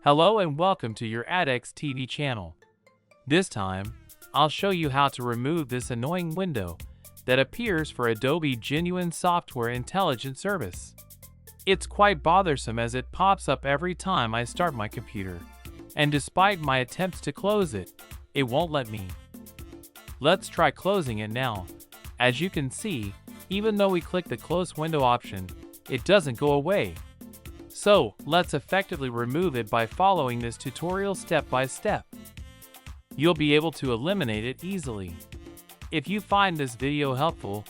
Hello and welcome to your Adhex TV channel. This time, I'll show you how to remove this annoying window that appears for Adobe Genuine Software Intelligence Service. It's quite bothersome as it pops up every time I start my computer, and despite my attempts to close it, it won't let me. Let's try closing it now. As you can see, even though we click the close window option, it doesn't go away. So, let's effectively remove it by following this tutorial step by step. You'll be able to eliminate it easily. If you find this video helpful,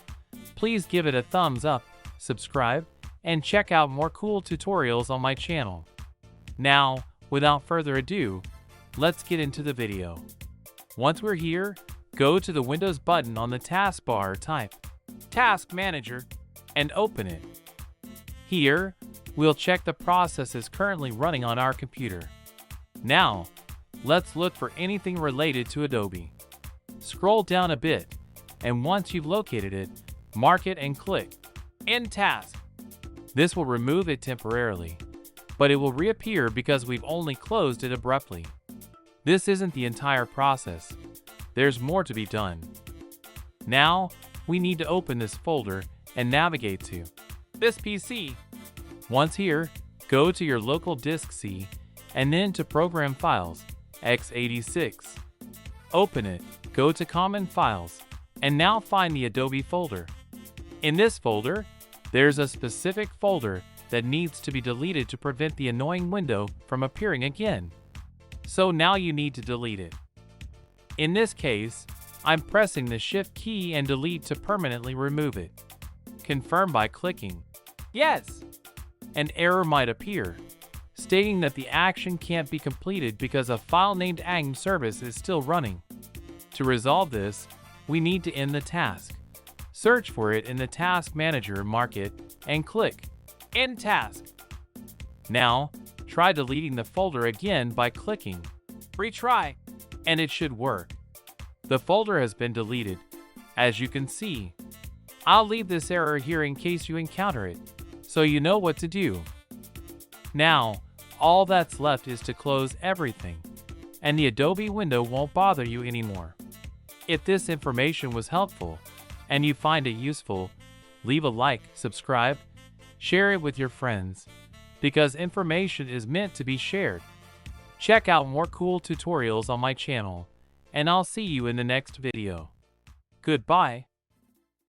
please give it a thumbs up, subscribe, and check out more cool tutorials on my channel. Now, without further ado, let's get into the video. Once we're here, go to the Windows button on the taskbar, type Task Manager, and open it. Here, we'll check the processes currently running on our computer. Now, let's look for anything related to Adobe. Scroll down a bit, and once you've located it, mark it and click End Task. This will remove it temporarily, but it will reappear because we've only closed it abruptly. This isn't the entire process. There's more to be done. Now, we need to open this folder and navigate to this PC. Once here, go to your local disk C and then to Program Files, x86. Open it, go to Common Files, and now find the Adobe folder. In this folder, there's a specific folder that needs to be deleted to prevent the annoying window from appearing again. So now you need to delete it. In this case, I'm pressing the Shift key and delete to permanently remove it. Confirm by clicking Yes. An error might appear, stating that the action can't be completed because a file named ang service is still running. To resolve this, we need to end the task. Search for it in the Task Manager, mark it, and click End Task. Now, try deleting the folder again by clicking Retry, and it should work. The folder has been deleted, as you can see. I'll leave this error here in case you encounter it, so you know what to do. Now, all that's left is to close everything, and the Adobe window won't bother you anymore. If this information was helpful, and you find it useful, leave a like, subscribe, share it with your friends, because information is meant to be shared. Check out more cool tutorials on my channel, and I'll see you in the next video. Goodbye.